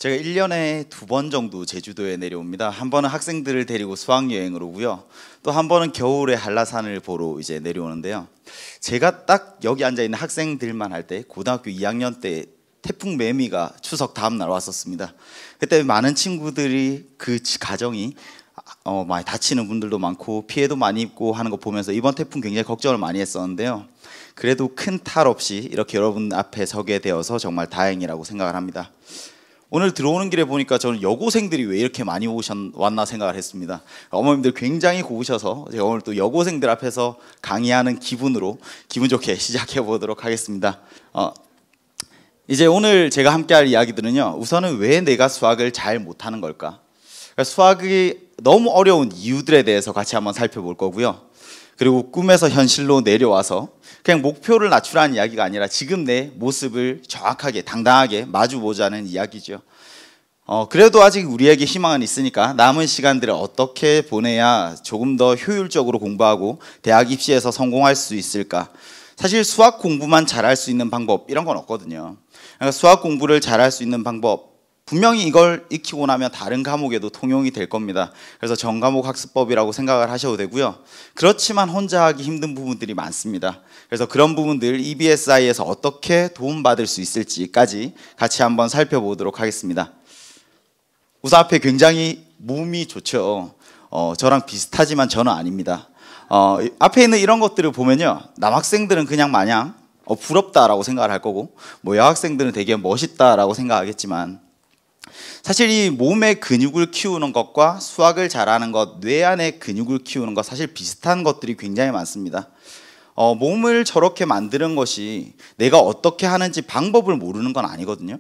제가 1년에 2번 정도 제주도에 내려옵니다. 한 번은 학생들을 데리고 수학여행으로 오고요. 또 한 번은 겨울에 한라산을 보러 이제 내려오는데요. 제가 딱 여기 앉아있는 학생들만 할 때 고등학교 2학년 때 태풍 매미가 추석 다음 날 왔었습니다. 그때 많은 친구들이 그 가정이 많이 다치는 분들도 많고 피해도 많이 입고 하는 거 보면서 이번 태풍 굉장히 걱정을 많이 했었는데요. 그래도 큰 탈 없이 이렇게 여러분 앞에 서게 되어서 정말 다행이라고 생각을 합니다. 오늘 들어오는 길에 보니까 저는 여고생들이 왜 이렇게 많이 왔나 생각을 했습니다. 어머님들 굉장히 고우셔서 제가 오늘 또 여고생들 앞에서 강의하는 기분으로 기분 좋게 시작해 보도록 하겠습니다. 이제 오늘 제가 함께 할 이야기들은요, 우선은 왜 내가 수학을 잘 못하는 걸까? 수학이 너무 어려운 이유들에 대해서 같이 한번 살펴볼 거고요. 그리고 꿈에서 현실로 내려와서 그냥 목표를 낮추라는 이야기가 아니라 지금 내 모습을 정확하게 당당하게 마주보자는 이야기죠. 그래도 아직 우리에게 희망은 있으니까 남은 시간들을 어떻게 보내야 조금 더 효율적으로 공부하고 대학 입시에서 성공할 수 있을까? 사실 수학 공부만 잘할 수 있는 방법 이런 건 없거든요. 그러니까 수학 공부를 잘할 수 있는 방법, 분명히 이걸 익히고 나면 다른 과목에도 통용이 될 겁니다. 그래서 전과목 학습법이라고 생각을 하셔도 되고요. 그렇지만 혼자 하기 힘든 부분들이 많습니다. 그래서 그런 부분들 EBSI에서 어떻게 도움받을 수 있을지까지 같이 한번 살펴보도록 하겠습니다. 우선 앞에 굉장히 몸이 좋죠. 저랑 비슷하지만 저는 아닙니다. 앞에 있는 이런 것들을 보면요, 남학생들은 그냥 마냥 부럽다라고 생각을 할 거고, 여학생들은 되게 멋있다라고 생각하겠지만, 사실 이 몸의 근육을 키우는 것과 수학을 잘하는 것, 뇌 안의 근육을 키우는 것, 사실 비슷한 것들이 굉장히 많습니다. 몸을 저렇게 만드는 것이 내가 어떻게 하는지 방법을 모르는 건 아니거든요.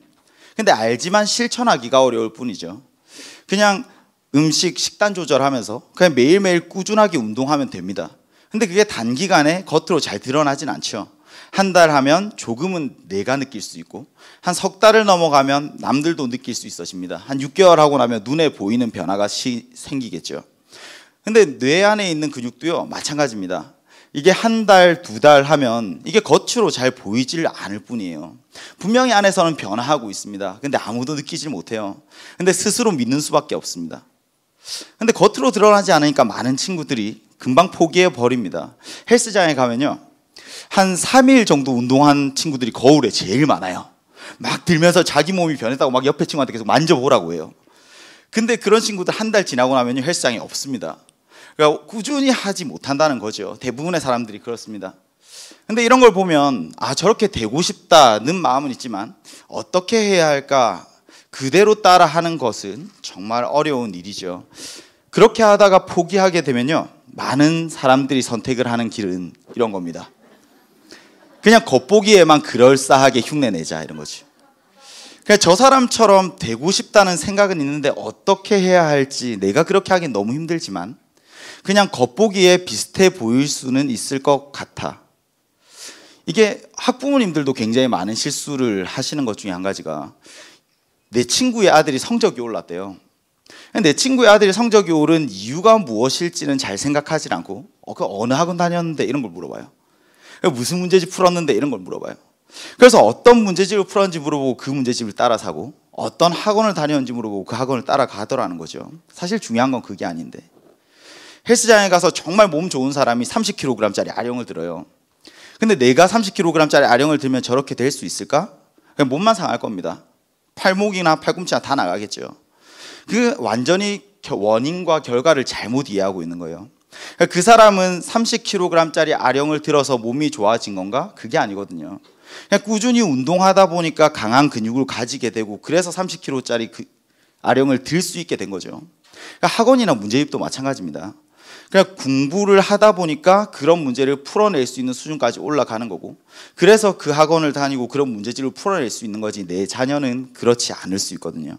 근데 알지만 실천하기가 어려울 뿐이죠. 그냥 식단 조절하면서 그냥 매일매일 꾸준하게 운동하면 됩니다. 근데 그게 단기간에 겉으로 잘 드러나진 않죠. 한 달 하면 조금은 내가 느낄 수 있고, 한 석 달을 넘어가면 남들도 느낄 수 있어집니다. 한 6개월 하고 나면 눈에 보이는 변화가 생기겠죠. 근데 뇌 안에 있는 근육도요, 마찬가지입니다. 이게 한 달, 2달 하면 이게 겉으로 잘 보이질 않을 뿐이에요. 분명히 안에서는 변화하고 있습니다. 근데 아무도 느끼질 못해요. 근데 스스로 믿는 수밖에 없습니다. 근데 겉으로 드러나지 않으니까 많은 친구들이 금방 포기해 버립니다. 헬스장에 가면요, 한 3일 정도 운동한 친구들이 거울에 제일 많아요. 막 들면서 자기 몸이 변했다고 막 옆에 친구한테 계속 만져보라고 해요. 근데 그런 친구들 한 달 지나고 나면 헬스장에 없습니다. 그러니까 꾸준히 하지 못한다는 거죠. 대부분의 사람들이 그렇습니다. 근데 이런 걸 보면 저렇게 되고 싶다는 마음은 있지만 어떻게 해야 할까? 그대로 따라 하는 것은 정말 어려운 일이죠. 그렇게 하다가 포기하게 되면요, 많은 사람들이 선택을 하는 길은 이런 겁니다. 그냥 겉보기에만 그럴싸하게 흉내내자, 이런 거죠. 그냥 저 사람처럼 되고 싶다는 생각은 있는데 어떻게 해야 할지, 내가 그렇게 하긴 너무 힘들지만 그냥 겉보기에 비슷해 보일 수는 있을 것 같아. 이게 학부모님들도 굉장히 많은 실수를 하시는 것 중에 한 가지가, 내 친구의 아들이 성적이 올랐대요. 내 친구의 아들이 성적이 오른 이유가 무엇일지는 잘 생각하지 않고 그 어느 학원 다녔는데 이런 걸 물어봐요. 무슨 문제집 풀었는데 이런 걸 물어봐요. 그래서 어떤 문제집을 풀었는지 물어보고 그 문제집을 따라 사고, 어떤 학원을 다녔는지 물어보고 그 학원을 따라가더라는 거죠. 사실 중요한 건 그게 아닌데, 헬스장에 가서 정말 몸 좋은 사람이 30kg짜리 아령을 들어요. 근데 내가 30kg짜리 아령을 들면 저렇게 될 수 있을까? 그냥 몸만 상할 겁니다. 팔목이나 팔꿈치나 다 나가겠죠. 그 완전히 원인과 결과를 잘못 이해하고 있는 거예요. 그 사람은 30kg짜리 아령을 들어서 몸이 좋아진 건가? 그게 아니거든요. 그냥 꾸준히 운동하다 보니까 강한 근육을 가지게 되고, 그래서 30kg짜리 아령을 들 수 있게 된 거죠. 그러니까 학원이나 문제집도 마찬가지입니다. 그냥 공부를 하다 보니까 그런 문제를 풀어낼 수 있는 수준까지 올라가는 거고, 그래서 그 학원을 다니고 그런 문제집을 풀어낼 수 있는 거지, 내 자녀는 그렇지 않을 수 있거든요.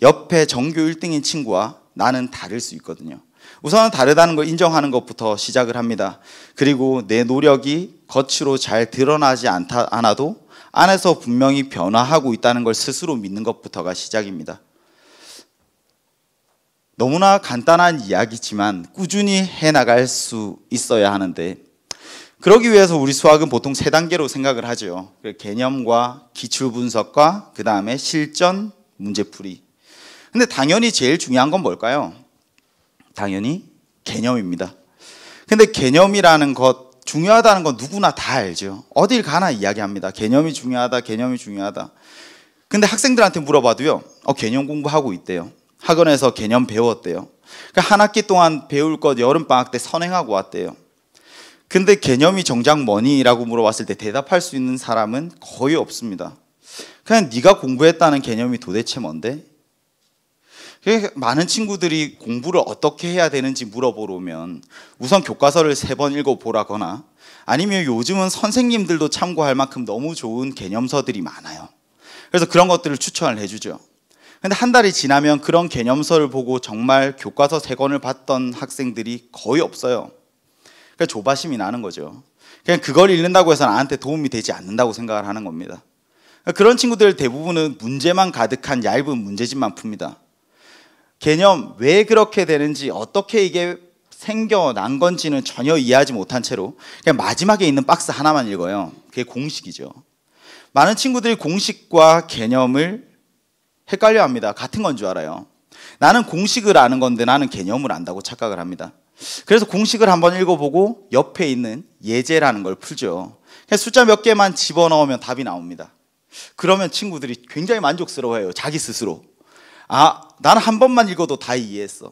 옆에 전교 1등인 친구와 나는 다를 수 있거든요. 우선은 다르다는 걸 인정하는 것부터 시작을 합니다. 그리고 내 노력이 겉으로 잘 드러나지 않아도 안에서 분명히 변화하고 있다는 걸 스스로 믿는 것부터가 시작입니다. 너무나 간단한 이야기지만 꾸준히 해나갈 수 있어야 하는데, 그러기 위해서 우리 수학은 보통 3단계로 생각을 하죠. 개념과 기출분석과 그 다음에 실전, 문제풀이. 근데 당연히 제일 중요한 건 뭘까요? 당연히 개념입니다. 근데 개념이라는 것, 중요하다는 건 누구나 다 알죠. 어딜 가나 이야기합니다. 개념이 중요하다, 개념이 중요하다. 근데 학생들한테 물어봐도요, 개념 공부하고 있대요. 학원에서 개념 배웠대요. 한 학기 동안 배울 것 여름방학 때 선행하고 왔대요. 근데 개념이 정작 뭐니?라고 물어봤을 때 대답할 수 있는 사람은 거의 없습니다. 그냥 네가 공부했다는 개념이 도대체 뭔데? 많은 친구들이 공부를 어떻게 해야 되는지 물어보러 오면 우선 교과서를 3번 읽어보라거나 아니면 요즘은 선생님들도 참고할 만큼 너무 좋은 개념서들이 많아요. 그래서 그런 것들을 추천을 해주죠. 근데 한 달이 지나면 그런 개념서를 보고 정말 교과서 3권을 봤던 학생들이 거의 없어요. 그러니까 조바심이 나는 거죠. 그냥 그걸 읽는다고 해서 나한테 도움이 되지 않는다고 생각을 하는 겁니다. 그런 친구들 대부분은 문제만 가득한 얇은 문제집만 풉니다. 개념, 왜 그렇게 되는지, 어떻게 이게 생겨난 건지는 전혀 이해하지 못한 채로 그냥 마지막에 있는 박스 하나만 읽어요. 그게 공식이죠. 많은 친구들이 공식과 개념을 헷갈려 합니다. 같은 건 줄 알아요. 나는 공식을 아는 건데 나는 개념을 안다고 착각을 합니다. 그래서 공식을 한번 읽어보고 옆에 있는 예제라는 걸 풀죠. 그냥 숫자 몇 개만 집어넣으면 답이 나옵니다. 그러면 친구들이 굉장히 만족스러워해요. 자기 스스로. 나는 한 번만 읽어도 다 이해했어.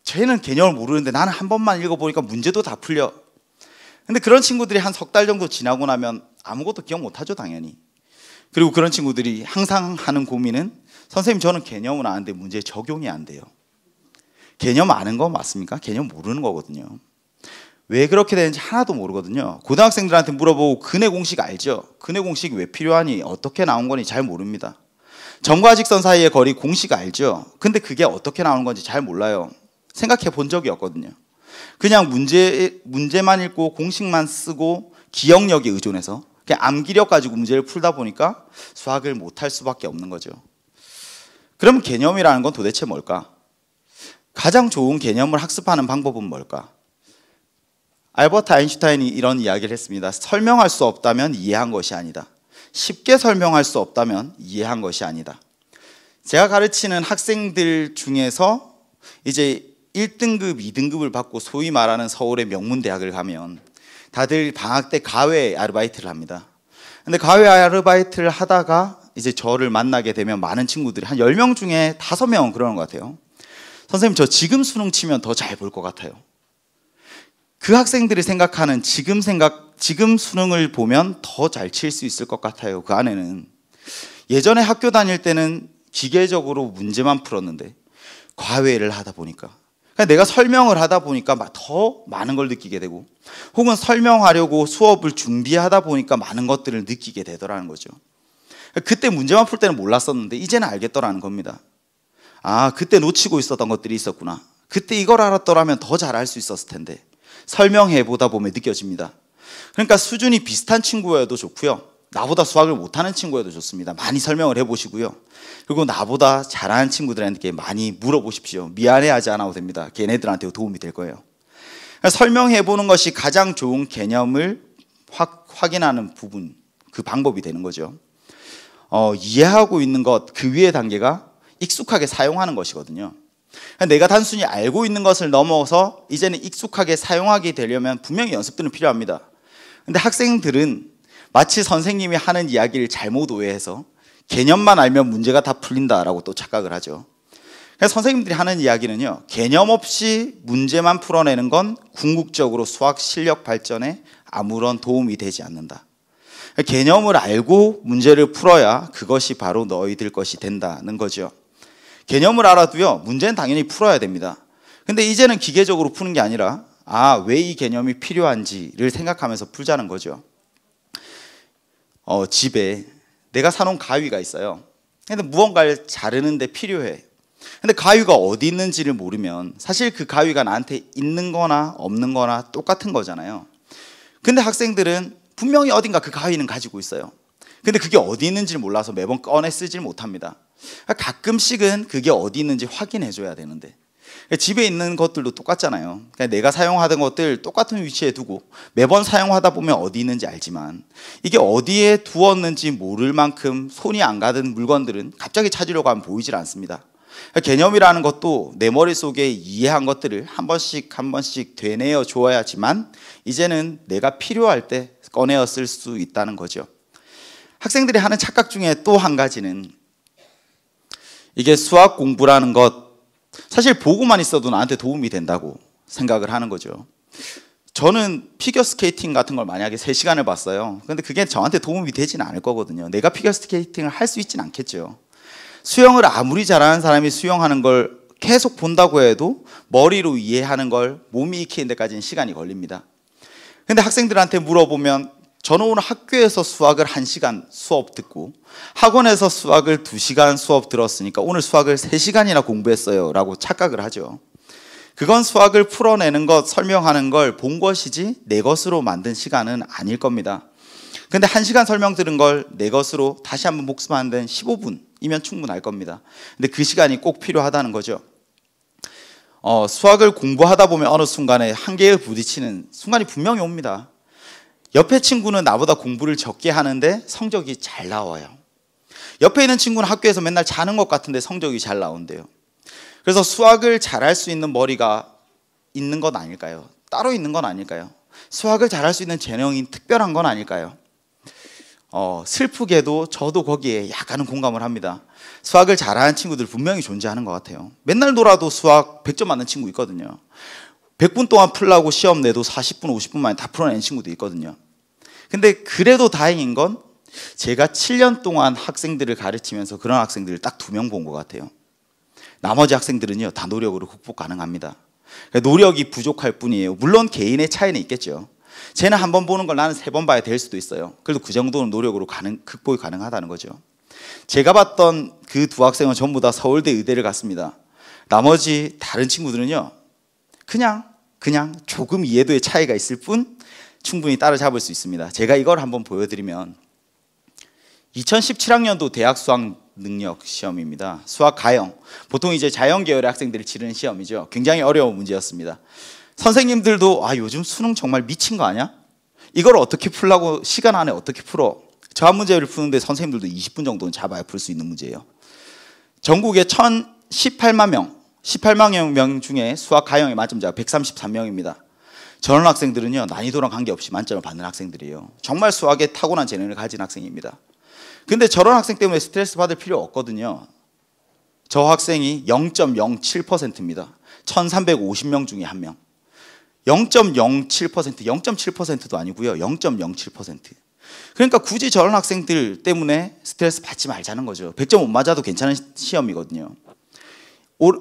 쟤는 개념을 모르는데 나는 한 번만 읽어보니까 문제도 다 풀려. 근데 그런 친구들이 한 3달 정도 지나고 나면 아무것도 기억 못하죠, 당연히. 그리고 그런 친구들이 항상 하는 고민은 선생님, 저는 개념은 아는데 문제 적용이 안 돼요. 개념 아는 거 맞습니까? 개념 모르는 거거든요. 왜 그렇게 되는지 하나도 모르거든요. 고등학생들한테 물어보고 근해 공식 알죠? 근해 공식 왜 필요하니? 어떻게 나온 거니? 잘 모릅니다. 점과 직선 사이의 거리 공식 알죠? 근데 그게 어떻게 나오는 건지 잘 몰라요. 생각해 본 적이 없거든요. 그냥 문제만 읽고 공식만 쓰고 기억력에 의존해서 그냥 암기력 가지고 문제를 풀다 보니까 수학을 못할 수밖에 없는 거죠. 그럼 개념이라는 건 도대체 뭘까? 가장 좋은 개념을 학습하는 방법은 뭘까? 알버트 아인슈타인이 이런 이야기를 했습니다. 설명할 수 없다면 이해한 것이 아니다. 쉽게 설명할 수 없다면 이해한 것이 아니다. 제가 가르치는 학생들 중에서 이제 1등급, 2등급을 받고 소위 말하는 서울의 명문대학을 가면 다들 방학 때 과외 아르바이트를 합니다. 근데 과외 아르바이트를 하다가 이제 저를 만나게 되면 많은 친구들이 한 10명 중에 5명은 그러는 것 같아요. 선생님, 저 지금 수능 치면 더 잘 볼 것 같아요. 그 학생들이 생각하는 지금 수능을 보면 더 잘 칠 수 있을 것 같아요. 그 안에는 예전에 학교 다닐 때는 기계적으로 문제만 풀었는데 과외를 하다 보니까 내가 설명을 하다 보니까 더 많은 걸 느끼게 되고 혹은 설명하려고 수업을 준비하다 보니까 많은 것들을 느끼게 되더라는 거죠. 그때 문제만 풀 때는 몰랐었는데 이제는 알겠더라는 겁니다. 그때 놓치고 있었던 것들이 있었구나. 그때 이걸 알았더라면 더 잘할 수 있었을 텐데. 설명해 보다 보면 느껴집니다. 그러니까 수준이 비슷한 친구여도 좋고요. 나보다 수학을 못하는 친구여도 좋습니다. 많이 설명을 해보시고요. 그리고 나보다 잘하는 친구들한테 많이 물어보십시오. 미안해하지 않아도 됩니다. 걔네들한테 도움이 될 거예요. 설명해보는 것이 가장 좋은 개념을 확인하는 부분, 그 방법이 되는 거죠. 이해하고 있는 것, 그 위의 단계가 익숙하게 사용하는 것이거든요. 내가 단순히 알고 있는 것을 넘어서 이제는 익숙하게 사용하게 되려면 분명히 연습들은 필요합니다. 근데 학생들은 마치 선생님이 하는 이야기를 잘못 오해해서 개념만 알면 문제가 다 풀린다라고 또 착각을 하죠. 그래서 선생님들이 하는 이야기는요, 개념 없이 문제만 풀어내는 건 궁극적으로 수학 실력 발전에 아무런 도움이 되지 않는다. 개념을 알고 문제를 풀어야 그것이 바로 너희들 것이 된다는 거죠. 개념을 알아도요, 문제는 당연히 풀어야 됩니다. 근데 이제는 기계적으로 푸는 게 아니라 왜 이 개념이 필요한지를 생각하면서 풀자는 거죠. 집에 내가 사놓은 가위가 있어요. 근데 무언가를 자르는데 필요해. 근데 가위가 어디 있는지를 모르면 사실 그 가위가 나한테 있는 거나 없는 거나 똑같은 거잖아요. 근데 학생들은 분명히 어딘가 그 가위는 가지고 있어요. 근데 그게 어디 있는지를 몰라서 매번 꺼내 쓰질 못합니다. 가끔씩은 그게 어디 있는지 확인해 줘야 되는데 집에 있는 것들도 똑같잖아요. 그러니까 내가 사용하던 것들 똑같은 위치에 두고 매번 사용하다 보면 어디 있는지 알지만 이게 어디에 두었는지 모를 만큼 손이 안 가던 물건들은 갑자기 찾으려고 하면 보이질 않습니다. 개념이라는 것도 내 머릿속에 이해한 것들을 한 번씩 되뇌어 줘야지만 이제는 내가 필요할 때 꺼내어 쓸 수 있다는 거죠. 학생들이 하는 착각 중에 또 한 가지는 이게 수학 공부라는 것 사실 보고만 있어도 나한테 도움이 된다고 생각을 하는 거죠. 저는 피겨스케이팅 같은 걸 만약에 3시간을 봤어요. 근데 그게 저한테 도움이 되지는 않을 거거든요. 내가 피겨스케이팅을 할 수 있지는 않겠죠. 수영을 아무리 잘하는 사람이 수영하는 걸 계속 본다고 해도 머리로 이해하는 걸 몸이 익히는 데까지는 시간이 걸립니다. 근데 학생들한테 물어보면 저는 오늘 학교에서 수학을 1시간 수업 듣고 학원에서 수학을 2시간 수업 들었으니까 오늘 수학을 3시간이나 공부했어요 라고 착각을 하죠. 그건 수학을 풀어내는 것, 설명하는 걸 본 것이지 내 것으로 만든 시간은 아닐 겁니다. 근데 1시간 설명 들은 걸 내 것으로 다시 한번 복습하는 데는 15분이면 충분할 겁니다. 근데 그 시간이 꼭 필요하다는 거죠. 수학을 공부하다 보면 어느 순간에 한계에 부딪히는 순간이 분명히 옵니다. 옆에 친구는 나보다 공부를 적게 하는데 성적이 잘 나와요. 옆에 있는 친구는 학교에서 맨날 자는 것 같은데 성적이 잘 나온대요. 그래서 수학을 잘할 수 있는 머리가 있는 건 아닐까요? 따로 있는 건 아닐까요? 수학을 잘할 수 있는 재능이 특별한 건 아닐까요? 슬프게도 저도 거기에 약간은 공감을 합니다. 수학을 잘하는 친구들 분명히 존재하는 것 같아요. 맨날 놀아도 수학 100점 맞는 친구 있거든요. 100분 동안 풀라고 시험 내도 40분, 50분 만에 다 풀어낸 친구도 있거든요. 근데 그래도 다행인 건 제가 7년 동안 학생들을 가르치면서 그런 학생들을 딱 2명 본 것 같아요. 나머지 학생들은요 다 노력으로 극복 가능합니다. 노력이 부족할 뿐이에요. 물론 개인의 차이는 있겠죠. 쟤는 한 번 보는 걸 나는 3번 봐야 될 수도 있어요. 그래도 그 정도는 노력으로 극복이 가능하다는 거죠. 제가 봤던 그 2 학생은 전부 다 서울대 의대를 갔습니다. 나머지 다른 친구들은요 그냥 조금 이해도의 차이가 있을 뿐 충분히 따라잡을 수 있습니다. 제가 이걸 한번 보여드리면 2017학년도 대학 수학 능력 시험입니다. 수학 가형. 보통 이제 자연 계열의 학생들이 치르는 시험이죠. 굉장히 어려운 문제였습니다. 선생님들도 요즘 수능 정말 미친 거 아니야? 이걸 어떻게 풀라고 시간 안에 어떻게 풀어? 저 한 문제를 푸는데 선생님들도 20분 정도는 잡아야 풀 수 있는 문제예요. 전국에 18만 명 중에 수학 가형의 만점자가 133명입니다. 저런 학생들은요 난이도랑 관계없이 만점을 받는 학생들이에요. 정말 수학에 타고난 재능을 가진 학생입니다. 근데 저런 학생 때문에 스트레스 받을 필요 없거든요. 저 학생이 0.07%입니다. 1350명 중에 1명. 0.07%, 0.7%도 아니고요. 0.07%. 그러니까 굳이 저런 학생들 때문에 스트레스 받지 말자는 거죠. 100점 못 맞아도 괜찮은 시험이거든요.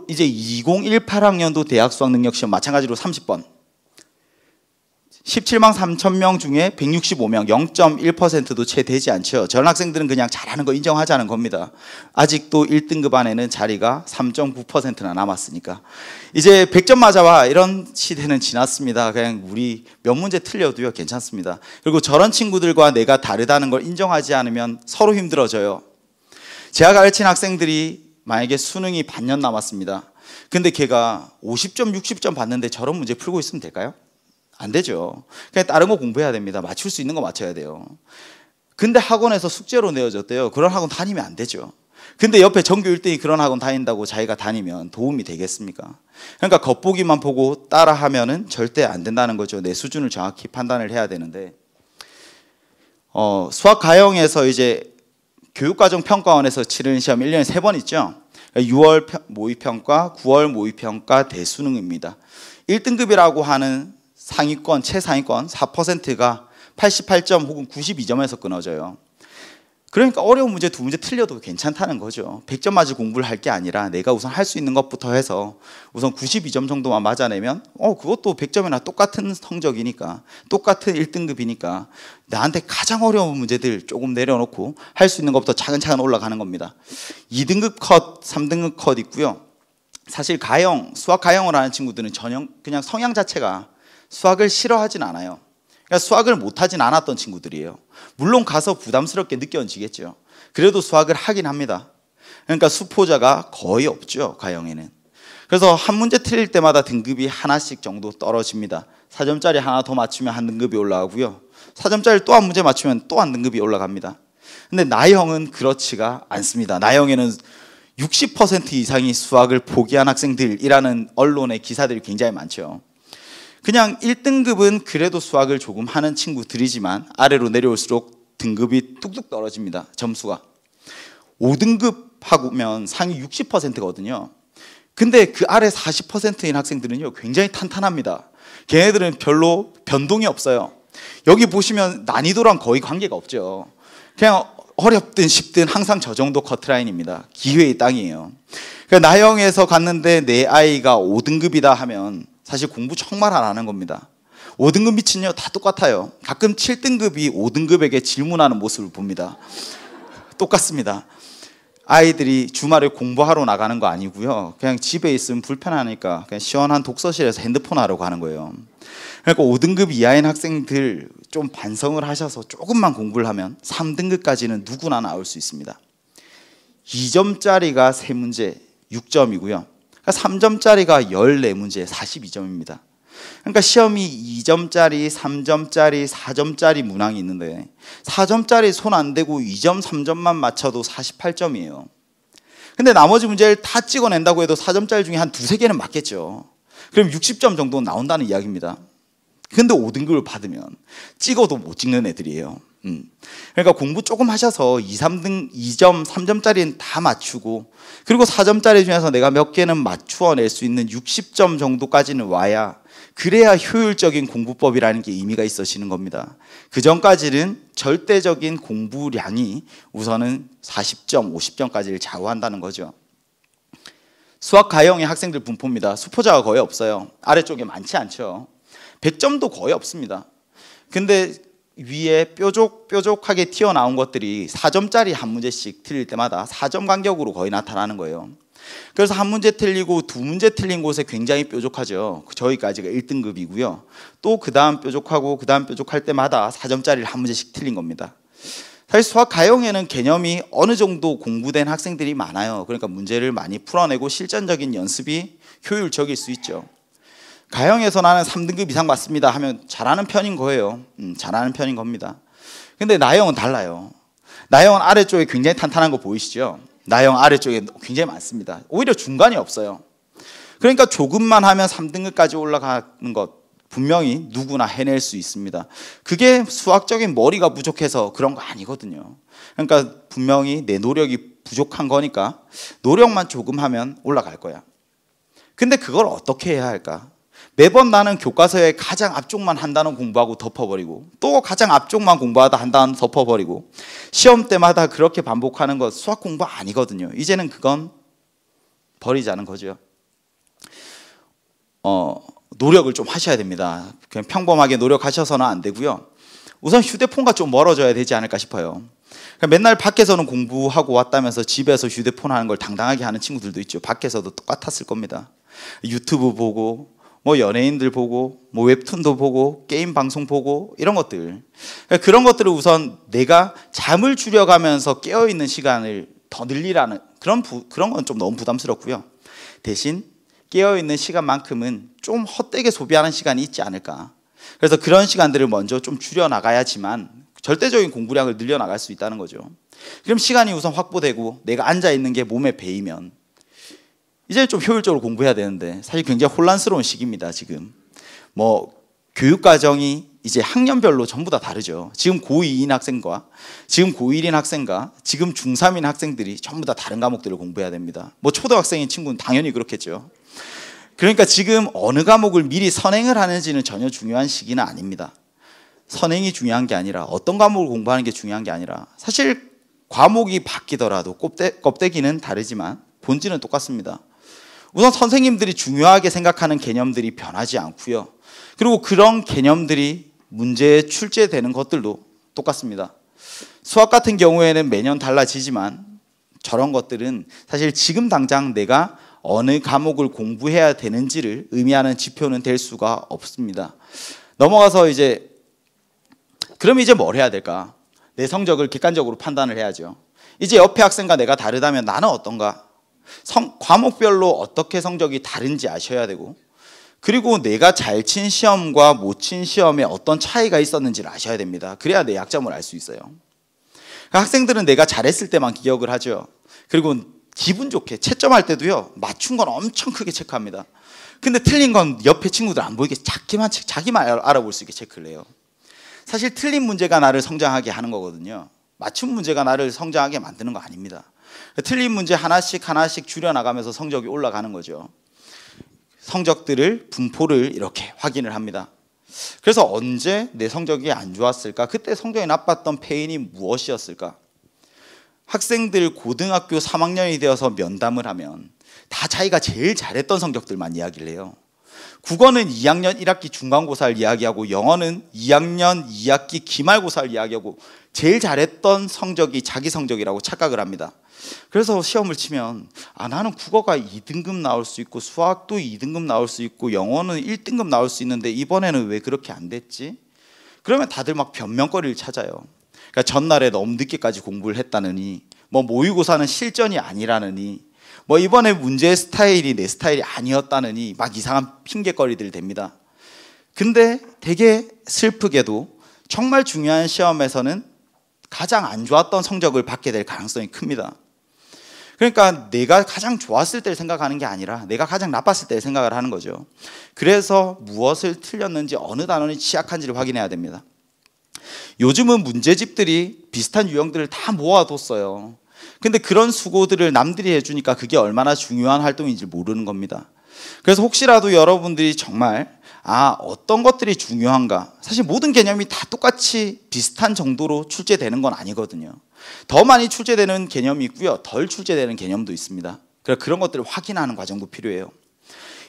이제 2018학년도 대학 수학 능력 시험 마찬가지로 30번. 17만 3천 명 중에 165명, 0.1%도 채 되지 않죠. 저런 학생들은 그냥 잘하는 거 인정하자는 겁니다. 아직도 1등급 안에는 자리가 3.9%나 남았으니까. 이제 100점 맞아봐 이런 시대는 지났습니다. 그냥 우리 몇 문제 틀려도요 괜찮습니다. 그리고 저런 친구들과 내가 다르다는 걸 인정하지 않으면 서로 힘들어져요. 제가 가르친 학생들이 만약에 수능이 반년 남았습니다. 근데 걔가 50점, 60점 받는데 저런 문제 풀고 있으면 될까요? 안 되죠. 그냥 다른 거 공부해야 됩니다. 맞출 수 있는 거 맞춰야 돼요. 근데 학원에서 숙제로 내어줬대요. 그런 학원 다니면 안 되죠. 근데 옆에 전교 1등이 그런 학원 다닌다고 자기가 다니면 도움이 되겠습니까? 그러니까 겉보기만 보고 따라하면은 절대 안 된다는 거죠. 내 수준을 정확히 판단을 해야 되는데 수학 가형에서 이제 교육과정 평가원에서 치르는 시험 1년에 3번 있죠. 6월 모의평가, 9월 모의평가, 대수능입니다. 1등급이라고 하는 상위권, 최상위권 4%가 88점 혹은 92점에서 끊어져요. 그러니까 어려운 문제 2문제 틀려도 괜찮다는 거죠. 100점 맞을 공부를 할 게 아니라 내가 우선 할 수 있는 것부터 해서 우선 92점 정도만 맞아내면 그것도 100점이나 똑같은 성적이니까 똑같은 1등급이니까 나한테 가장 어려운 문제들 조금 내려놓고 할 수 있는 것부터 차근차근 올라가는 겁니다. 2등급 컷, 3등급 컷 있고요. 사실 수학 가형을 하는 친구들은 전혀 그냥 성향 자체가 수학을 싫어하진 않아요. 그러니까 수학을 못하진 않았던 친구들이에요. 물론 가서 부담스럽게 느껴지겠죠. 그래도 수학을 하긴 합니다. 그러니까 수포자가 거의 없죠, 가형에는. 그래서 한 문제 틀릴 때마다 등급이 하나씩 정도 떨어집니다. 4점짜리 하나 더 맞추면 한 등급이 올라가고요. 4점짜리 또 한 문제 맞추면 또 한 등급이 올라갑니다. 근데 나형은 그렇지가 않습니다. 나형에는 60% 이상이 수학을 포기한 학생들이라는 언론의 기사들이 굉장히 많죠. 그냥 1등급은 그래도 수학을 조금 하는 친구들이지만 아래로 내려올수록 등급이 뚝뚝 떨어집니다. 점수가 5등급 하면 상위 60%거든요. 근데 그 아래 40%인 학생들은요 굉장히 탄탄합니다. 걔네들은 별로 변동이 없어요. 여기 보시면 난이도랑 거의 관계가 없죠. 그냥 어렵든 쉽든 항상 저 정도 커트라인입니다. 기회의 땅이에요. 그러니까 나형에서 갔는데 내 아이가 5등급이다 하면 사실 공부 정말 안 하는 겁니다. 5등급 밑은요 다 똑같아요. 가끔 7등급이 5등급에게 질문하는 모습을 봅니다. 똑같습니다. 아이들이 주말에 공부하러 나가는 거 아니고요. 그냥 집에 있으면 불편하니까 그냥 시원한 독서실에서 핸드폰 하러 가는 거예요. 그러니까 5등급 이하인 학생들 좀 반성을 하셔서 조금만 공부를 하면 3등급까지는 누구나 나올 수 있습니다. 2점짜리가 3문제 6점이고요. 그러니까 3점짜리가 14문제 42점입니다. 그러니까 시험이 2점짜리, 3점짜리, 4점짜리 문항이 있는데 4점짜리 손 안 대고 2점, 3점만 맞춰도 48점이에요. 근데 나머지 문제를 다 찍어낸다고 해도 4점짜리 중에 한 두세 개는 맞겠죠. 그럼 60점 정도 나온다는 이야기입니다. 근데 5등급을 받으면 찍어도 못 찍는 애들이에요. 그러니까 공부 조금 하셔서 2점, 3점짜리는 다 맞추고 그리고 4점짜리 중에서 내가 몇 개는 맞추어낼 수 있는 60점 정도까지는 와야 그래야 효율적인 공부법이라는 게 의미가 있어지는 겁니다. 그 전까지는 절대적인 공부량이 우선은 40점, 50점까지를 좌우한다는 거죠. 수학 가형의 학생들 분포입니다. 수포자가 거의 없어요. 아래쪽에 많지 않죠. 100점도 거의 없습니다. 근데 위에 뾰족하게 튀어나온 것들이 4점짜리 한 문제씩 틀릴 때마다 4점 간격으로 거의 나타나는 거예요. 그래서 한 문제 틀리고 두 문제 틀린 곳에 굉장히 뾰족하죠. 저희까지가 1등급이고요. 또 그 다음 뾰족하고 그 다음 뾰족할 때마다 4점짜리를 한 문제씩 틀린 겁니다. 사실 수학 가형에는 개념이 어느 정도 공부된 학생들이 많아요. 그러니까 문제를 많이 풀어내고 실전적인 연습이 효율적일 수 있죠. 가형에서 나는 3등급 이상 맞습니다 하면 잘하는 편인 거예요. 잘하는 편인 겁니다. 근데 나형은 달라요. 나형은 아래쪽에 굉장히 탄탄한 거 보이시죠? 나형 아래쪽에 굉장히 많습니다. 오히려 중간이 없어요. 그러니까 조금만 하면 3등급까지 올라가는 것 분명히 누구나 해낼 수 있습니다. 그게 수학적인 머리가 부족해서 그런 거 아니거든요. 그러니까 분명히 내 노력이 부족한 거니까 노력만 조금 하면 올라갈 거야. 근데 그걸 어떻게 해야 할까? 매번 나는 교과서의 가장 앞쪽만 한 단원 공부하고 덮어버리고 또 가장 앞쪽만 공부하다 한 단원 덮어버리고 시험 때마다 그렇게 반복하는 것 수학 공부 아니거든요. 이제는 그건 버리자는 거죠. 노력을 좀 하셔야 됩니다. 그냥 평범하게 노력하셔서는 안 되고요. 우선 휴대폰과 좀 멀어져야 되지 않을까 싶어요. 맨날 밖에서는 공부하고 왔다면서 집에서 휴대폰 하는 걸 당당하게 하는 친구들도 있죠. 밖에서도 똑같았을 겁니다. 유튜브 보고 뭐 연예인들 보고 뭐 웹툰도 보고 게임 방송 보고 이런 것들, 그런 것들을 우선 내가 잠을 줄여가면서 깨어있는 시간을 더 늘리라는 그런 건 좀 너무 부담스럽고요. 대신 깨어있는 시간만큼은 좀 헛되게 소비하는 시간이 있지 않을까. 그래서 그런 시간들을 먼저 좀 줄여나가야지만 절대적인 공부량을 늘려나갈 수 있다는 거죠. 그럼 시간이 우선 확보되고 내가 앉아있는 게 몸에 배이면 이제 좀 효율적으로 공부해야 되는데 사실 굉장히 혼란스러운 시기입니다. 지금 뭐 교육과정이 이제 학년별로 전부 다 다르죠. 지금 고2인 학생과 지금 고1인 학생과 지금 중3인 학생들이 전부 다 다른 과목들을 공부해야 됩니다. 뭐 초등학생인 친구는 당연히 그렇겠죠. 그러니까 지금 어느 과목을 미리 선행을 하는지는 전혀 중요한 시기는 아닙니다. 선행이 중요한 게 아니라 어떤 과목을 공부하는 게 중요한 게 아니라 사실 과목이 바뀌더라도 껍데기는 다르지만 본질은 똑같습니다. 우선 선생님들이 중요하게 생각하는 개념들이 변하지 않고요. 그리고 그런 개념들이 문제에 출제되는 것들도 똑같습니다. 수학 같은 경우에는 매년 달라지지만 저런 것들은 사실 지금 당장 내가 어느 과목을 공부해야 되는지를 의미하는 지표는 될 수가 없습니다. 넘어가서 그럼 이제 뭘 해야 될까? 내 성적을 객관적으로 판단을 해야죠. 이제 옆에 학생과 내가 다르다면 나는 어떤가? 과목별로 어떻게 성적이 다른지 아셔야 되고, 그리고 내가 잘 친 시험과 못 친 시험에 어떤 차이가 있었는지를 아셔야 됩니다. 그래야 내 약점을 알 수 있어요. 학생들은 내가 잘했을 때만 기억을 하죠. 그리고 기분 좋게 채점할 때도요, 맞춘 건 엄청 크게 체크합니다. 근데 틀린 건 옆에 친구들 안 보이게 자기만 알아볼 수 있게 체크를 해요. 사실 틀린 문제가 나를 성장하게 하는 거거든요. 맞춘 문제가 나를 성장하게 만드는 거 아닙니다. 틀린 문제 하나씩 하나씩 줄여나가면서 성적이 올라가는 거죠. 성적들을, 분포를 이렇게 확인을 합니다. 그래서 언제 내 성적이 안 좋았을까? 그때 성적이 나빴던 패인이 무엇이었을까? 학생들 고등학교 3학년이 되어서 면담을 하면 다 자기가 제일 잘했던 성적들만 이야기를 해요. 국어는 2학년 1학기 중간고사를 이야기하고, 영어는 2학년 2학기 기말고사를 이야기하고, 제일 잘했던 성적이 자기 성적이라고 착각을 합니다. 그래서 시험을 치면 나는 국어가 2등급 나올 수 있고, 수학도 2등급 나올 수 있고, 영어는 1등급 나올 수 있는데 이번에는 왜 그렇게 안 됐지? 그러면 다들 막 변명거리를 찾아요. 그러니까 전날에 너무 늦게까지 공부를 했다느니, 모의고사는 실전이 아니라느니, 이번에 문제의 스타일이 내 스타일이 아니었다느니 막 이상한 핑계거리들 됩니다. 근데 되게 슬프게도 정말 중요한 시험에서는 가장 안 좋았던 성적을 받게 될 가능성이 큽니다. 그러니까 내가 가장 좋았을 때를 생각하는 게 아니라 내가 가장 나빴을 때를 생각을 하는 거죠. 그래서 무엇을 틀렸는지, 어느 단원이 취약한지를 확인해야 됩니다. 요즘은 문제집들이 비슷한 유형들을 다 모아뒀어요. 근데 그런 수고들을 남들이 해주니까 그게 얼마나 중요한 활동인지 모르는 겁니다. 그래서 혹시라도 여러분들이 정말 어떤 것들이 중요한가, 사실 모든 개념이 다 똑같이 비슷한 정도로 출제되는 건 아니거든요. 더 많이 출제되는 개념이 있고요, 덜 출제되는 개념도 있습니다. 그래서 그런 것들을 확인하는 과정도 필요해요.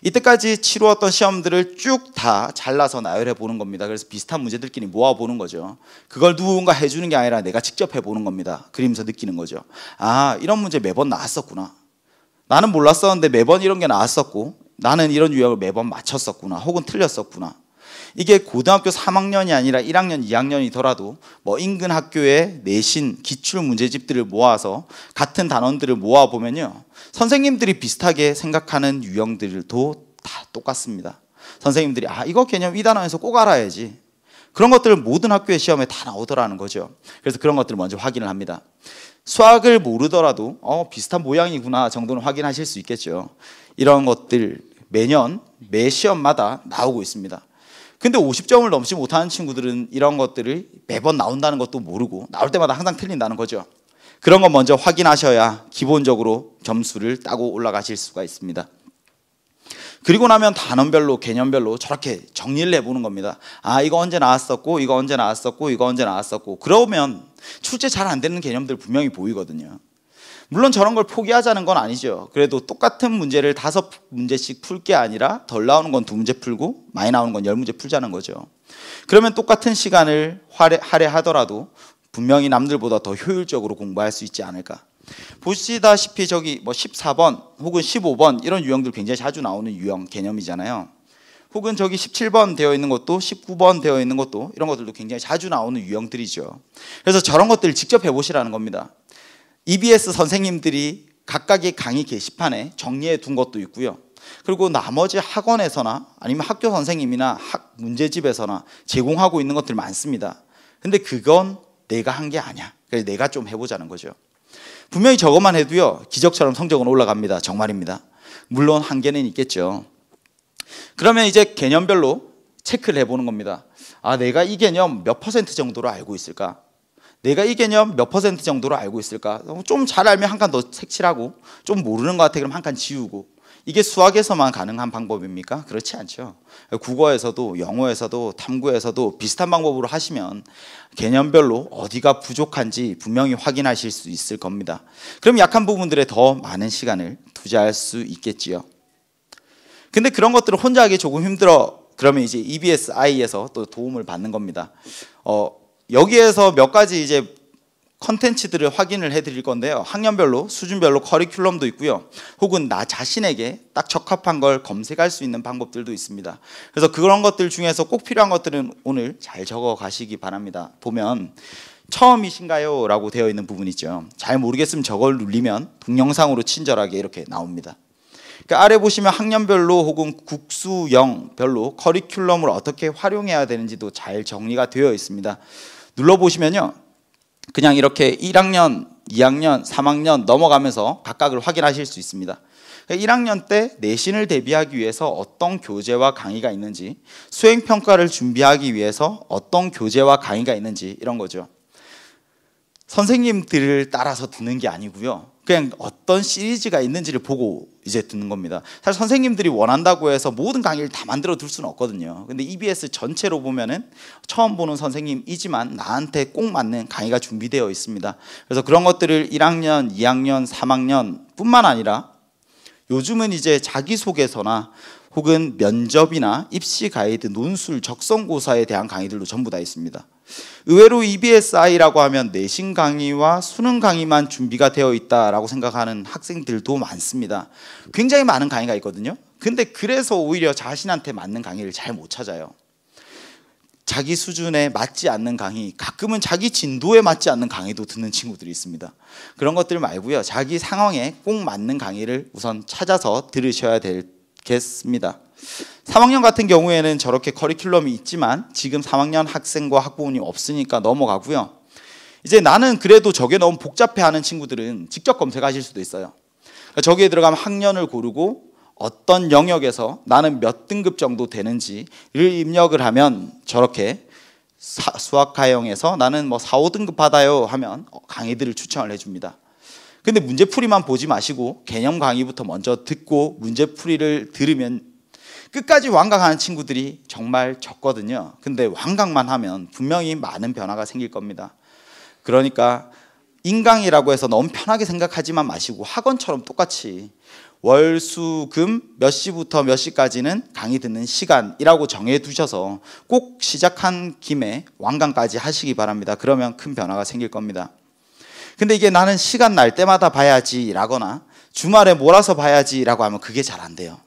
이때까지 치루었던 시험들을 쭉 다 잘라서 나열해 보는 겁니다. 그래서 비슷한 문제들끼리 모아보는 거죠. 그걸 누군가 해주는 게 아니라 내가 직접 해보는 겁니다. 그리면서 느끼는 거죠. 이런 문제 매번 나왔었구나. 나는 몰랐었는데 매번 이런 게 나왔었고, 나는 이런 유형을 매번 맞췄었구나, 혹은 틀렸었구나. 이게 고등학교 3학년이 아니라 1학년, 2학년이더라도 인근 학교의 내신, 기출 문제집들을 모아서 같은 단원들을 모아보면요, 선생님들이 비슷하게 생각하는 유형들도 다 똑같습니다. 선생님들이 이거 개념 이 단원에서 꼭 알아야지, 그런 것들을 모든 학교의 시험에 다 나오더라는 거죠. 그래서 그런 것들을 먼저 확인을 합니다. 수학을 모르더라도 비슷한 모양이구나 정도는 확인하실 수 있겠죠. 이런 것들 매년 매 시험마다 나오고 있습니다. 근데 50점을 넘지 못하는 친구들은 이런 것들을 매번 나온다는 것도 모르고, 나올 때마다 항상 틀린다는 거죠. 그런 거 먼저 확인하셔야 기본적으로 점수를 따고 올라가실 수가 있습니다. 그리고 나면 단원별로, 개념별로 저렇게 정리를 해보는 겁니다. 이거 언제 나왔었고, 이거 언제 나왔었고, 이거 언제 나왔었고. 그러면 출제 잘 안 되는 개념들 분명히 보이거든요. 물론 저런 걸 포기하자는 건 아니죠. 그래도 똑같은 문제를 5문제씩 풀 게 아니라 덜 나오는 건 2문제 풀고 많이 나오는 건 10문제 풀자는 거죠. 그러면 똑같은 시간을 할애하더라도 분명히 남들보다 더 효율적으로 공부할 수 있지 않을까. 보시다시피 저기 14번 혹은 15번 이런 유형들 굉장히 자주 나오는 유형 개념이잖아요. 혹은 저기 17번 되어 있는 것도, 19번 되어 있는 것도, 이런 것들도 굉장히 자주 나오는 유형들이죠. 그래서 저런 것들을 직접 해보시라는 겁니다. EBS 선생님들이 각각의 강의 게시판에 정리해 둔 것도 있고요. 그리고 나머지 학원에서나 아니면 학교 선생님이나 문제집에서나 제공하고 있는 것들 많습니다. 근데 그건 내가 한 게 아니야. 그래서 내가 좀 해보자는 거죠. 분명히 저것만 해도요, 기적처럼 성적은 올라갑니다. 정말입니다. 물론 한계는 있겠죠. 그러면 이제 개념별로 체크를 해보는 겁니다. 내가 이 개념 몇 퍼센트 정도로 알고 있을까? 내가 이 개념 몇 퍼센트 정도로 알고 있을까? 좀 잘 알면 한 칸 더 색칠하고, 좀 모르는 것 같아 그럼 한 칸 지우고. 이게 수학에서만 가능한 방법입니까? 그렇지 않죠. 국어에서도, 영어에서도, 탐구에서도 비슷한 방법으로 하시면 개념별로 어디가 부족한지 분명히 확인하실 수 있을 겁니다. 그럼 약한 부분들에 더 많은 시간을 투자할 수 있겠지요. 근데 그런 것들을 혼자 하기 조금 힘들어. 그러면 이제 EBSI에서 또 도움을 받는 겁니다. 여기에서 몇 가지 이제 컨텐츠들을 확인을 해드릴 건데요. 학년별로, 수준별로 커리큘럼도 있고요. 혹은 나 자신에게 딱 적합한 걸 검색할 수 있는 방법들도 있습니다. 그래서 그런 것들 중에서 꼭 필요한 것들은 오늘 잘 적어 가시기 바랍니다. 보면 처음이신가요? 라고 되어 있는 부분 있죠. 잘 모르겠으면 저걸 눌리면 동영상으로 친절하게 이렇게 나옵니다. 그러니까 아래 보시면 학년별로 혹은 국수형별로 커리큘럼을 어떻게 활용해야 되는지도 잘 정리가 되어 있습니다. 눌러보시면요, 그냥 이렇게 1학년, 2학년, 3학년 넘어가면서 각각을 확인하실 수 있습니다. 1학년 때 내신을 대비하기 위해서 어떤 교재와 강의가 있는지, 수행평가를 준비하기 위해서 어떤 교재와 강의가 있는지, 이런 거죠. 선생님들을 따라서 듣는 게 아니고요, 그냥 어떤 시리즈가 있는지를 보고 이제 듣는 겁니다. 사실 선생님들이 원한다고 해서 모든 강의를 다 만들어 둘 수는 없거든요. 근데 EBS 전체로 보면은 처음 보는 선생님이지만 나한테 꼭 맞는 강의가 준비되어 있습니다. 그래서 그런 것들을 1학년, 2학년, 3학년 뿐만 아니라 요즘은 이제 자기소개서나 혹은 면접이나 입시 가이드, 논술, 적성고사에 대한 강의들도 전부 다 있습니다. 의외로 EBSI라고 하면 내신 강의와 수능 강의만 준비가 되어 있다라고 생각하는 학생들도 많습니다. 굉장히 많은 강의가 있거든요. 근데 그래서 오히려 자신한테 맞는 강의를 잘 못 찾아요. 자기 수준에 맞지 않는 강의, 가끔은 자기 진도에 맞지 않는 강의도 듣는 친구들이 있습니다. 그런 것들 말고요, 자기 상황에 꼭 맞는 강의를 우선 찾아서 들으셔야 되겠습니다. 3학년 같은 경우에는 저렇게 커리큘럼이 있지만 지금 3학년 학생과 학부모님 없으니까 넘어가고요. 이제 나는 그래도 저게 너무 복잡해하는 친구들은 직접 검색하실 수도 있어요. 저기에 들어가면 학년을 고르고 어떤 영역에서 나는 몇 등급 정도 되는지를 입력을 하면 저렇게 수학가형에서 나는 뭐 4, 5등급 받아요 하면 강의들을 추천을 해줍니다. 근데 문제풀이만 보지 마시고 개념 강의부터 먼저 듣고 문제풀이를 들으면 끝까지 완강하는 친구들이 정말 적거든요. 근데 완강만 하면 분명히 많은 변화가 생길 겁니다. 그러니까 인강이라고 해서 너무 편하게 생각하지만 마시고 학원처럼 똑같이 월, 수, 금 몇 시부터 몇 시까지는 강의 듣는 시간이라고 정해 두셔서 꼭 시작한 김에 완강까지 하시기 바랍니다. 그러면 큰 변화가 생길 겁니다. 근데 이게 나는 시간 날 때마다 봐야지 라거나 주말에 몰아서 봐야지 라고 하면 그게 잘 안 돼요.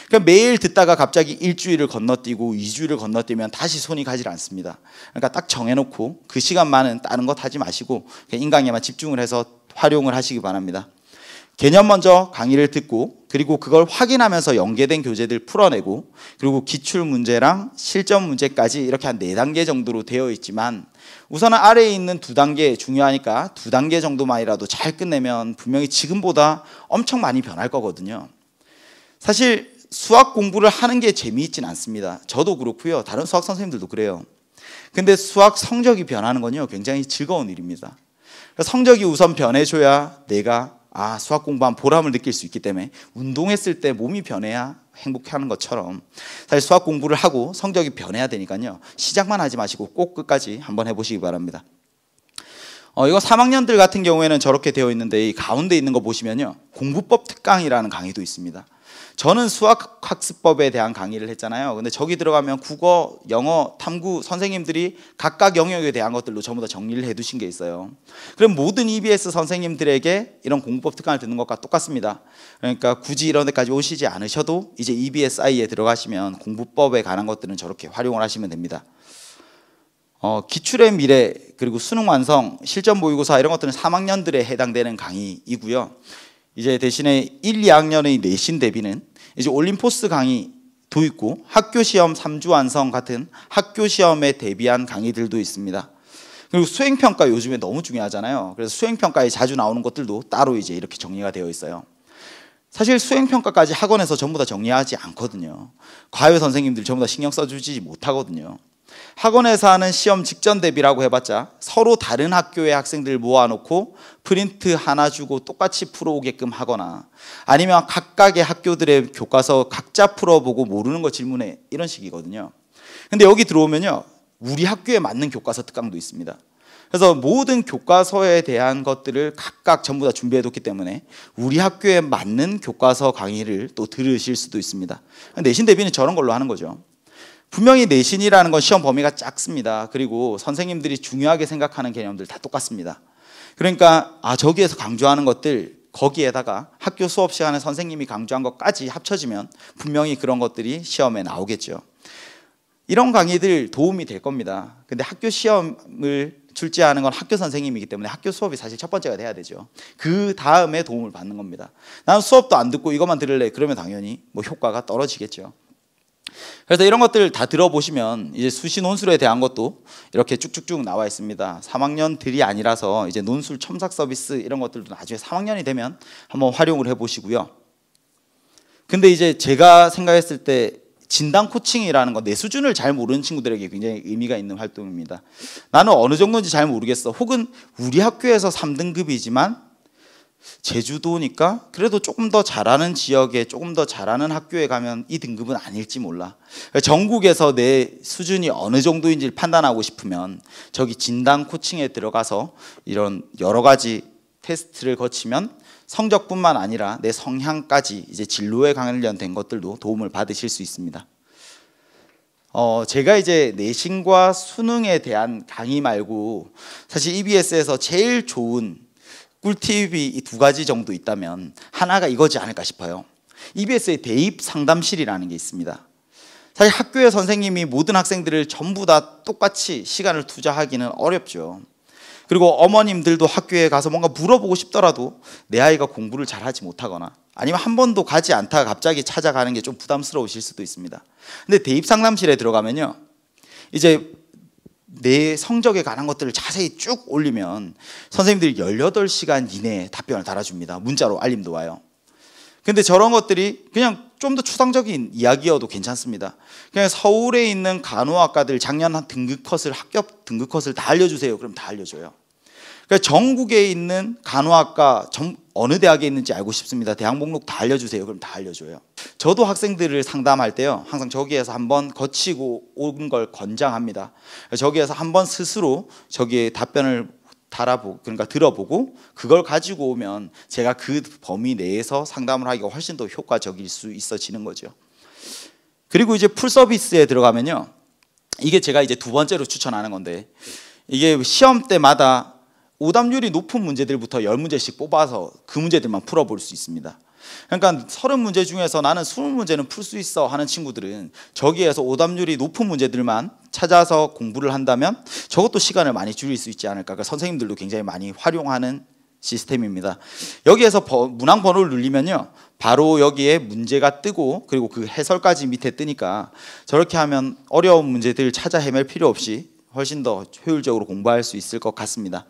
그러니까 매일 듣다가 갑자기 일주일을 건너뛰고 2주를 건너뛰면 다시 손이 가지 않습니다. 그러니까 딱 정해놓고 그 시간만은 다른 것 하지 마시고 인강에만 집중을 해서 활용을 하시기 바랍니다. 개념 먼저 강의를 듣고 그리고 그걸 확인하면서 연계된 교재들 풀어내고 그리고 기출문제랑 실전 문제까지 이렇게 한 4단계 정도로 되어 있지만 우선은 아래에 있는 2단계 중요하니까 2단계 정도만이라도 잘 끝내면 분명히 지금보다 엄청 많이 변할 거거든요. 사실 수학 공부를 하는 게 재미있진 않습니다. 저도 그렇고요, 다른 수학 선생님들도 그래요. 근데 수학 성적이 변하는 건요 굉장히 즐거운 일입니다. 성적이 우선 변해줘야 내가 수학 공부한 보람을 느낄 수 있기 때문에 운동했을 때 몸이 변해야 행복해하는 것처럼 사실 수학 공부를 하고 성적이 변해야 되니까요, 시작만 하지 마시고 꼭 끝까지 한번 해보시기 바랍니다. 이거 3학년들 같은 경우에는 저렇게 되어 있는데 이 가운데 있는 거 보시면요, 공부법 특강이라는 강의도 있습니다. 저는 수학학습법에 대한 강의를 했잖아요. 근데 저기 들어가면 국어, 영어, 탐구 선생님들이 각각 영역에 대한 것들로 전부 다 정리를 해두신 게 있어요. 그럼 모든 EBS 선생님들에게 이런 공부법 특강을 듣는 것과 똑같습니다. 그러니까 굳이 이런 데까지 오시지 않으셔도 이제 EBSI에 들어가시면 공부법에 관한 것들은 저렇게 활용을 하시면 됩니다. 기출의 미래 그리고 수능 완성, 실전 모의고사 이런 것들은 3학년들에 해당되는 강의이고요. 이제 대신에 1, 2학년의 내신 대비는 이제 올림포스 강의도 있고 학교 시험 3주 완성 같은 학교 시험에 대비한 강의들도 있습니다. 그리고 수행평가 요즘에 너무 중요하잖아요. 그래서 수행평가에 자주 나오는 것들도 따로 이제 이렇게 정리가 되어 있어요. 사실 수행평가까지 학원에서 전부 다 정리하지 않거든요. 과외 선생님들 전부 다 신경 써주지 못하거든요. 학원에서 하는 시험 직전 대비라고 해봤자 서로 다른 학교의 학생들 모아놓고 프린트 하나 주고 똑같이 풀어오게끔 하거나 아니면 각각의 학교들의 교과서 각자 풀어보고 모르는 거 질문해, 이런 식이거든요. 근데 여기 들어오면요, 우리 학교에 맞는 교과서 특강도 있습니다. 그래서 모든 교과서에 대한 것들을 각각 전부 다 준비해뒀기 때문에 우리 학교에 맞는 교과서 강의를 또 들으실 수도 있습니다. 내신 대비는 저런 걸로 하는 거죠. 분명히 내신이라는 건 시험 범위가 작습니다. 그리고 선생님들이 중요하게 생각하는 개념들 다 똑같습니다. 그러니까 저기에서 강조하는 것들 거기에다가 학교 수업 시간에 선생님이 강조한 것까지 합쳐지면 분명히 그런 것들이 시험에 나오겠죠. 이런 강의들 도움이 될 겁니다. 근데 학교 시험을 출제하는 건 학교 선생님이기 때문에 학교 수업이 사실 첫 번째가 돼야 되죠. 그 다음에 도움을 받는 겁니다. 나는 수업도 안 듣고 이것만 들을래 그러면 당연히 뭐 효과가 떨어지겠죠. 그래서 이런 것들 다 들어보시면 이제 수시 논술에 대한 것도 이렇게 쭉쭉쭉 나와 있습니다. 3학년들이 아니라서 이제 논술 첨삭 서비스 이런 것들도 나중에 3학년이 되면 한번 활용을 해보시고요. 근데 이제 제가 생각했을 때 진단 코칭이라는 거, 내 수준을 잘 모르는 친구들에게 굉장히 의미가 있는 활동입니다. 나는 어느 정도인지 잘 모르겠어. 혹은 우리 학교에서 3등급이지만 제주도니까 그래도 조금 더 잘하는 지역에 조금 더 잘하는 학교에 가면 이 등급은 아닐지 몰라. 전국에서 내 수준이 어느 정도인지를 판단하고 싶으면 저기 진단 코칭에 들어가서 이런 여러 가지 테스트를 거치면 성적뿐만 아니라 내 성향까지 이제 진로에 관련된 것들도 도움을 받으실 수 있습니다. 제가 이제 내신과 수능에 대한 강의 말고 사실 EBS에서 제일 좋은 꿀팁이 이 두 가지 정도 있다면 하나가 이거지 않을까 싶어요. EBS의 대입 상담실이라는 게 있습니다. 사실 학교의 선생님이 모든 학생들을 전부 다 똑같이 시간을 투자하기는 어렵죠. 그리고 어머님들도 학교에 가서 뭔가 물어보고 싶더라도 내 아이가 공부를 잘하지 못하거나 아니면 한 번도 가지 않다가 갑자기 찾아가는 게 좀 부담스러우실 수도 있습니다. 근데 대입 상담실에 들어가면요, 이제 내 성적에 관한 것들을 자세히 쭉 올리면 선생님들이 18시간 이내에 답변을 달아줍니다. 문자로 알림도 와요. 근데 저런 것들이 그냥 좀 더 추상적인 이야기여도 괜찮습니다. 그냥 서울에 있는 간호학과들 작년 한 등급컷을, 합격 등급컷을 다 알려주세요. 그럼 다 알려줘요. 그러니까 전국에 있는 간호학과 어느 대학에 있는지 알고 싶습니다. 대학 목록 다 알려주세요. 그럼 다 알려줘요. 저도 학생들을 상담할 때요, 항상 저기에서 한번 거치고 온 걸 권장합니다. 저기에서 한번 스스로 저기에 답변을 달아보고, 그러니까 들어보고 그걸 가지고 오면 제가 그 범위 내에서 상담을 하기가 훨씬 더 효과적일 수 있어지는 거죠. 그리고 이제 풀 서비스에 들어가면요, 이게 제가 이제 두 번째로 추천하는 건데, 이게 시험 때마다 오답률이 높은 문제들부터 10문제씩 뽑아서 그 문제들만 풀어볼 수 있습니다. 그러니까 30문제 중에서 나는 20문제는 풀 수 있어 하는 친구들은 저기에서 오답률이 높은 문제들만 찾아서 공부를 한다면 저것도 시간을 많이 줄일 수 있지 않을까. 그러니까 선생님들도 굉장히 많이 활용하는 시스템입니다. 여기에서 문항 번호를 누르면요, 바로 여기에 문제가 뜨고 그리고 그 해설까지 밑에 뜨니까 저렇게 하면 어려운 문제들 찾아 헤맬 필요 없이 훨씬 더 효율적으로 공부할 수 있을 것 같습니다.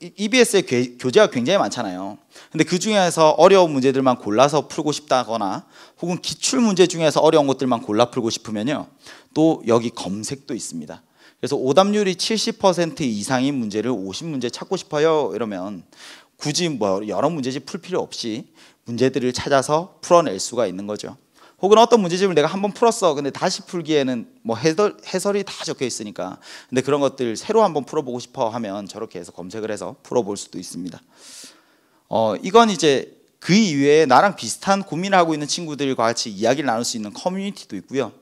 EBS에 교재가 굉장히 많잖아요. 근데 그 중에서 어려운 문제들만 골라서 풀고 싶다거나 혹은 기출 문제 중에서 어려운 것들만 골라 풀고 싶으면요, 또 여기 검색도 있습니다. 그래서 오답률이 70% 이상인 문제를 50문제 찾고 싶어요 이러면 굳이 뭐 여러 문제집 풀 필요 없이 문제들을 찾아서 풀어낼 수가 있는 거죠. 혹은 어떤 문제집을 내가 한번 풀었어, 근데 다시 풀기에는 뭐 해설이 다 적혀 있으니까, 근데 그런 것들 새로 한번 풀어보고 싶어 하면 저렇게 해서 검색을 해서 풀어볼 수도 있습니다. 이건 이제 그 이외에 나랑 비슷한 고민을 하고 있는 친구들과 같이 이야기를 나눌 수 있는 커뮤니티도 있고요.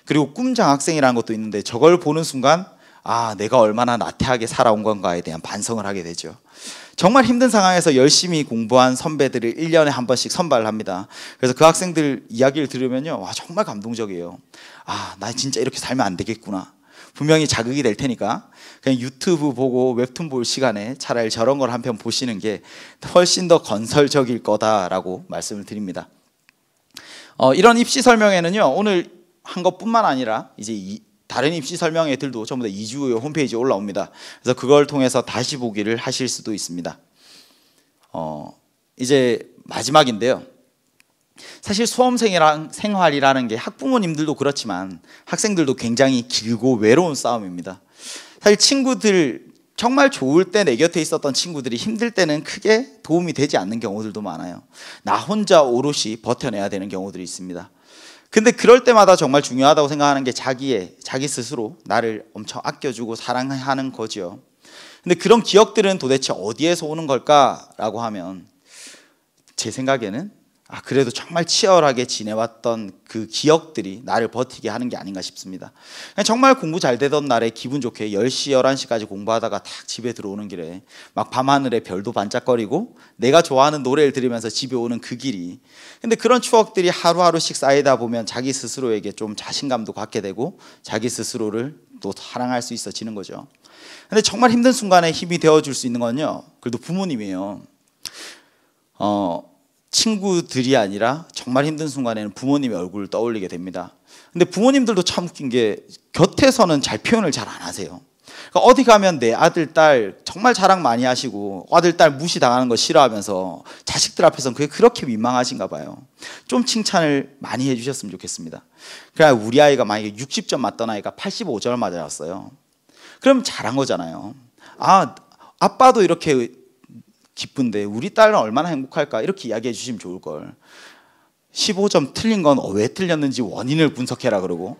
그리고 꿈장학생이라는 것도 있는데 저걸 보는 순간 내가 얼마나 나태하게 살아온 건가에 대한 반성을 하게 되죠. 정말 힘든 상황에서 열심히 공부한 선배들을 1년에 한 번씩 선발을 합니다. 그래서 그 학생들 이야기를 들으면요, 와, 정말 감동적이에요. 나 진짜 이렇게 살면 안 되겠구나. 분명히 자극이 될 테니까 그냥 유튜브 보고 웹툰 볼 시간에 차라리 저런 걸 한 편 보시는 게 훨씬 더 건설적일 거다라고 말씀을 드립니다. 이런 입시 설명회는요, 오늘 한 것뿐만 아니라 이제 다른 입시 설명회들도 전부 다 2주 후에 홈페이지에 올라옵니다. 그래서 그걸 통해서 다시 보기를 하실 수도 있습니다. 이제 마지막인데요, 사실 수험생활이라는 게 학부모님들도 그렇지만 학생들도 굉장히 길고 외로운 싸움입니다. 사실 친구들, 정말 좋을 때 내 곁에 있었던 친구들이 힘들 때는 크게 도움이 되지 않는 경우들도 많아요. 나 혼자 오롯이 버텨내야 되는 경우들이 있습니다. 근데 그럴 때마다 정말 중요하다고 생각하는 게 자기 스스로 나를 엄청 아껴주고 사랑하는 거죠. 근데 그런 기억들은 도대체 어디에서 오는 걸까라고 하면 제 생각에는 그래도 정말 치열하게 지내왔던 그 기억들이 나를 버티게 하는 게 아닌가 싶습니다. 정말 공부 잘 되던 날에 기분 좋게 10시, 11시까지 공부하다가 딱 집에 들어오는 길에 막 밤하늘에 별도 반짝거리고 내가 좋아하는 노래를 들으면서 집에 오는 그 길이, 근데 그런 추억들이 하루하루씩 쌓이다 보면 자기 스스로에게 좀 자신감도 갖게 되고 자기 스스로를 또 사랑할 수 있어지는 거죠. 근데 정말 힘든 순간에 힘이 되어줄 수 있는 건요, 그래도 부모님이에요. 친구들이 아니라 정말 힘든 순간에는 부모님의 얼굴을 떠올리게 됩니다. 근데 부모님들도 참 웃긴 게 곁에서는 잘 표현을 잘 안 하세요. 그러니까 어디 가면 내 아들, 딸 정말 자랑 많이 하시고 아들, 딸 무시당하는 거 싫어하면서 자식들 앞에서는 그게 그렇게 민망하신가 봐요. 좀 칭찬을 많이 해주셨으면 좋겠습니다. 그러니까 우리 아이가 만약에 60점 맞던 아이가 85점을 맞아왔어요. 그럼 잘한 거잖아요. 아빠도 이렇게 기쁜데 우리 딸은 얼마나 행복할까, 이렇게 이야기해 주시면 좋을 걸. 15점 틀린 건 왜 틀렸는지 원인을 분석해라 그러고,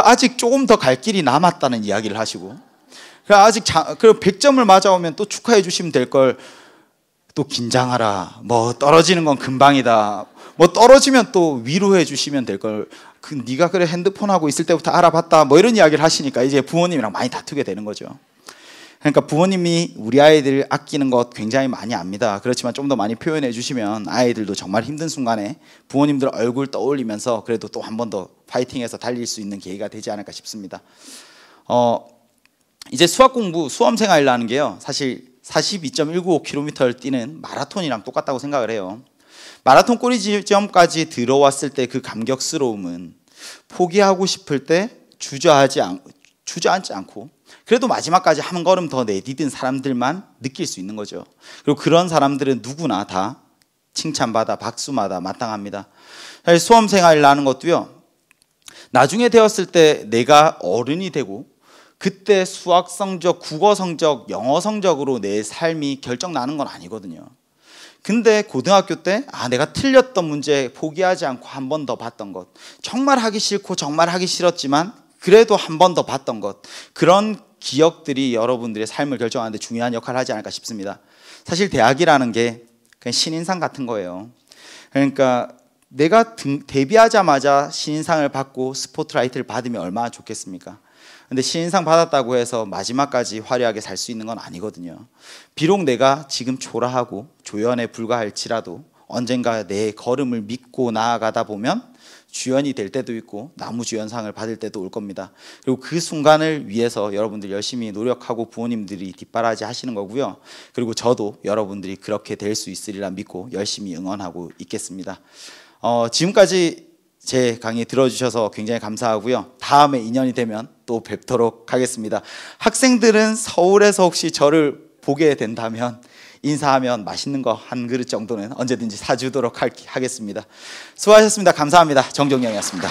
아직 조금 더 갈 길이 남았다는 이야기를 하시고, 그리고 100점을 맞아오면 또 축하해 주시면 될 걸 또 긴장하라, 뭐 떨어지는 건 금방이다, 뭐 떨어지면 또 위로해 주시면 될 걸 네가 그래 핸드폰 하고 있을 때부터 알아봤다, 뭐 이런 이야기를 하시니까 이제 부모님이랑 많이 다투게 되는 거죠. 그러니까 부모님이 우리 아이들 아끼는 것 굉장히 많이 압니다. 그렇지만 좀 더 많이 표현해 주시면 아이들도 정말 힘든 순간에 부모님들 얼굴 떠올리면서 그래도 또 한 번 더 파이팅해서 달릴 수 있는 계기가 되지 않을까 싶습니다. 이제 수학 공부, 수험생활이라는 게요, 사실 42.195km를 뛰는 마라톤이랑 똑같다고 생각을 해요. 마라톤 꼬리 지점까지 들어왔을 때 그 감격스러움은 포기하고 싶을 때 주저앉지 않고 그래도 마지막까지 한 걸음 더 내디딘 사람들만 느낄 수 있는 거죠. 그리고 그런 사람들은 누구나 다 칭찬받아 박수마다 마땅합니다. 사실 수험생활이라는 것도요, 나중에 되었을 때 내가 어른이 되고 그때 수학 성적, 국어 성적, 영어 성적으로 내 삶이 결정나는 건 아니거든요. 근데 고등학교 때 내가 틀렸던 문제 포기하지 않고 한 번 더 봤던 것, 정말 하기 싫고 정말 하기 싫었지만 그래도 한 번 더 봤던 것, 그런 기억들이 여러분들의 삶을 결정하는 데 중요한 역할을 하지 않을까 싶습니다. 사실 대학이라는 게 그냥 신인상 같은 거예요. 그러니까 내가 데뷔하자마자 신인상을 받고 스포트라이트를 받으면 얼마나 좋겠습니까? 근데 신인상 받았다고 해서 마지막까지 화려하게 살 수 있는 건 아니거든요. 비록 내가 지금 초라하고 조연에 불과할지라도 언젠가 내 걸음을 믿고 나아가다 보면 주연이 될 때도 있고 나무주연상을 받을 때도 올 겁니다. 그리고 그 순간을 위해서 여러분들 열심히 노력하고 부모님들이 뒷바라지 하시는 거고요. 그리고 저도 여러분들이 그렇게 될 수 있으리라 믿고 열심히 응원하고 있겠습니다. 지금까지 제 강의 들어주셔서 굉장히 감사하고요. 다음에 인연이 되면 또 뵙도록 하겠습니다. 학생들은 서울에서 혹시 저를 보게 된다면 인사하면 맛있는 거 한 그릇 정도는 언제든지 사주도록 하겠습니다. 수고하셨습니다. 감사합니다. 정종영이었습니다.